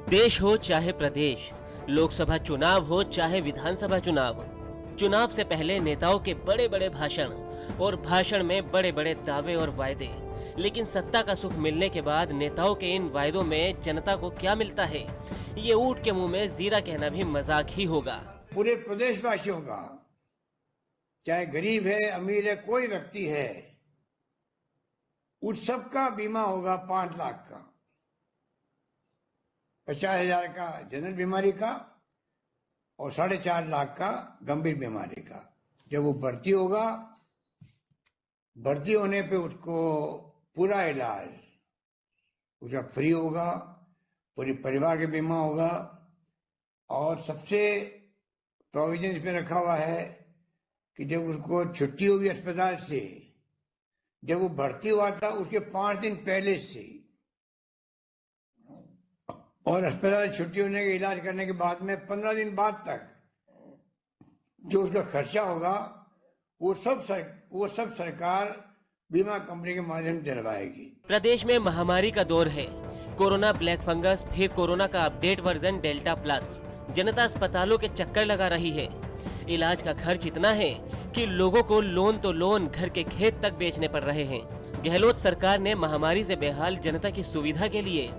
देश हो चाहे प्रदेश, लोकसभा चुनाव हो चाहे विधानसभा चुनाव, चुनाव से पहले नेताओं के बड़े बड़े भाषण और भाषण में बड़े बड़े दावे और वायदे। लेकिन सत्ता का सुख मिलने के बाद नेताओं के इन वायदों में जनता को क्या मिलता है, ये ऊंट के मुंह में जीरा कहना भी मजाक ही होगा। पूरे प्रदेशवासियों का, चाहे गरीब है अमीर है कोई व्यक्ति है, उस सब का बीमा होगा 5 लाख का, 50,000 का जनरल बीमारी का और 4.5 लाख का गंभीर बीमारी का। जब वो भर्ती होगा, भर्ती होने पे उसको पूरा इलाज उसका फ्री होगा, पूरे परिवार के बीमा होगा। और सबसे प्रोविजन इसमें रखा हुआ है कि जब उसको छुट्टी होगी अस्पताल से, जब वो भर्ती हुआ था उसके 5 दिन पहले से और अस्पताल छुट्टी होने के इलाज करने के बाद में 15 दिन बाद तक जो उसका खर्चा होगा वो सब सरकार बीमा कंपनी के माध्यम से दिलवाएगी। प्रदेश में महामारी का दौर है। कोरोना ब्लैक फंगस, फिर कोरोना का अपडेट वर्जन डेल्टा प्लस। जनता अस्पतालों के चक्कर लगा रही है। इलाज का खर्च इतना है कि लोगों को लोन तो लोन, घर के खेत तक बेचने पड़ रहे हैं। गहलोत सरकार ने महामारी से बेहाल जनता की सुविधा के लिए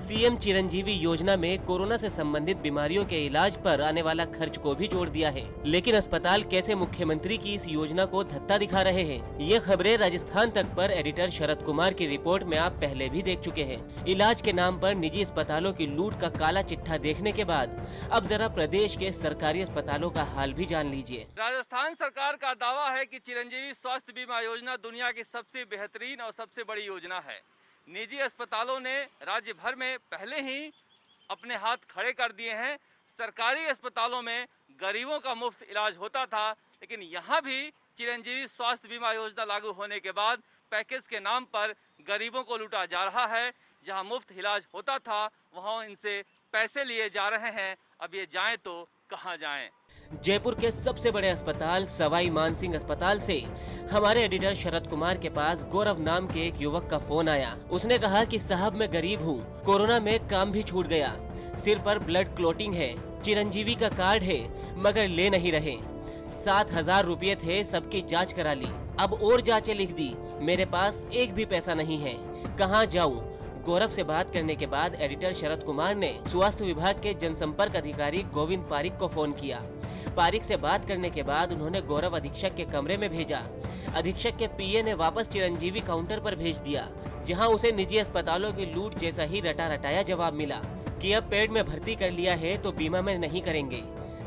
सीएम चिरंजीवी योजना में कोरोना से संबंधित बीमारियों के इलाज पर आने वाला खर्च को भी जोड़ दिया है। लेकिन अस्पताल कैसे मुख्यमंत्री की इस योजना को धत्ता दिखा रहे हैं, ये खबरें राजस्थान तक पर एडिटर शरद कुमार की रिपोर्ट में आप पहले भी देख चुके हैं। इलाज के नाम पर निजी अस्पतालों की लूट का काला चिट्ठा देखने के बाद अब जरा प्रदेश के सरकारी अस्पतालों का हाल भी जान लीजिए। राजस्थान सरकार का दावा है कि चिरंजीवी स्वास्थ्य बीमा योजना दुनिया की सबसे बेहतरीन और सबसे बड़ी योजना है। निजी अस्पतालों ने राज्य भर में पहले ही अपने हाथ खड़े कर दिए हैं। सरकारी अस्पतालों में गरीबों का मुफ्त इलाज होता था, लेकिन यहाँ भी चिरंजीवी स्वास्थ्य बीमा योजना लागू होने के बाद पैकेज के नाम पर गरीबों को लूटा जा रहा है। जहाँ मुफ्त इलाज होता था वहाँ इनसे पैसे लिए जा रहे हैं। अब ये जाएं तो कहाँ जाएं? जयपुर के सबसे बड़े अस्पताल सवाई मानसिंह अस्पताल से हमारे एडिटर शरद कुमार के पास गौरव नाम के एक युवक का फोन आया। उसने कहा कि साहब मैं गरीब हूँ, कोरोना में काम भी छूट गया, सिर पर ब्लड क्लोटिंग है, चिरंजीवी का कार्ड है मगर ले नहीं रहे। 7,000 रुपये थे, सबकी जांच करा ली, अब और जांचें लिख दी, मेरे पास एक भी पैसा नहीं है, कहाँ जाऊँ? गौरव से बात करने के बाद एडिटर शरद कुमार ने स्वास्थ्य विभाग के जनसंपर्क अधिकारी गोविंद पारिक को फोन किया। पारिक से बात करने के बाद उन्होंने गौरव अधीक्षक के कमरे में भेजा। अधीक्षक के पीए ने वापस चिरंजीवी काउंटर पर भेज दिया, जहां उसे निजी अस्पतालों की लूट जैसा ही रटा रटाया जवाब मिला कि अब पेड में भर्ती कर लिया है तो बीमा में नहीं करेंगे।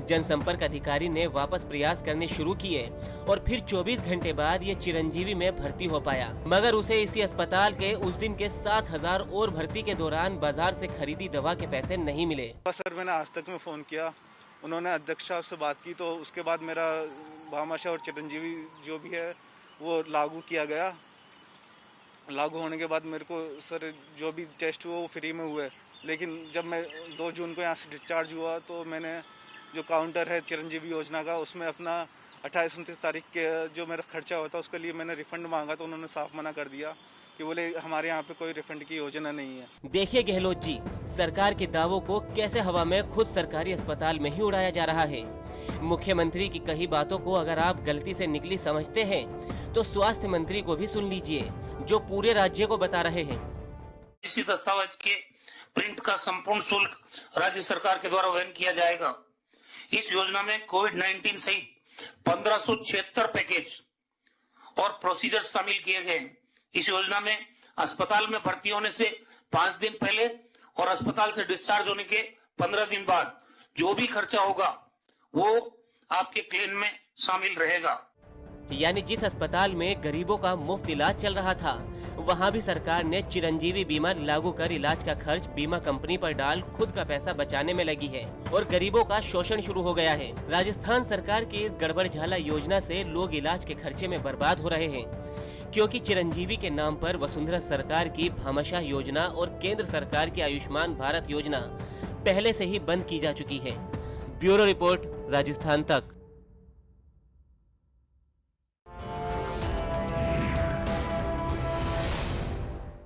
जनसंपर्क अधिकारी ने वापस प्रयास करने शुरू किए और फिर 24 घंटे बाद ये चिरंजीवी में भर्ती हो पाया, मगर उसे इसी अस्पताल के उस दिन के 7,000 और भर्ती के दौरान बाजार से खरीदी दवा के पैसे नहीं मिले। सर मैंने आज तक में फोन किया, उन्होंने अध्यक्ष साहब से बात की, तो उसके बाद मेरा भामाशाह और चिरंजीवी जो भी है वो लागू किया गया। लागू होने के बाद मेरे को सर जो भी टेस्ट हुआ वो फ्री में हुए। लेकिन जब मैं 2 जून को यहाँ से डिस्चार्ज हुआ तो मैंने जो काउंटर है चिरंजीवी योजना का, उसमें अपना 28-29 तारीख के जो मेरा खर्चा होता उसके लिए मैंने रिफंड मांगा, तो उन्होंने साफ मना कर दिया कि बोले हमारे यहाँ पे कोई रिफंड की योजना नहीं है। देखिए गहलोत जी, सरकार के दावों को कैसे हवा में खुद सरकारी अस्पताल में ही उड़ाया जा रहा है। मुख्यमंत्री की कही बातों को अगर आप गलती से निकली समझते हैं तो स्वास्थ्य मंत्री को भी सुन लीजिए, जो पूरे राज्य को बता रहे हैं। इसी दस्तावेज के प्रिंट का संपूर्ण शुल्क राज्य सरकार के द्वारा वहन किया जाएगा। इस योजना में कोविड-19 सहित 1576 पैकेज और प्रोसीजर शामिल किए गए। इस योजना में अस्पताल में भर्ती होने से 5 दिन पहले और अस्पताल से डिस्चार्ज होने के 15 दिन बाद जो भी खर्चा होगा वो आपके क्लेम में शामिल रहेगा। यानी जिस अस्पताल में गरीबों का मुफ्त इलाज चल रहा था, वहां भी सरकार ने चिरंजीवी बीमा लागू कर इलाज का खर्च बीमा कंपनी पर डाल खुद का पैसा बचाने में लगी है और गरीबों का शोषण शुरू हो गया है। राजस्थान सरकार की इस गड़बड़ झाला योजना से लोग इलाज के खर्चे में बर्बाद हो रहे हैं, क्योंकि चिरंजीवी के नाम पर वसुंधरा सरकार की भामाशाह योजना और केंद्र सरकार की आयुष्मान भारत योजना पहले से ही बंद की जा चुकी है। ब्यूरो रिपोर्ट, राजस्थान तक।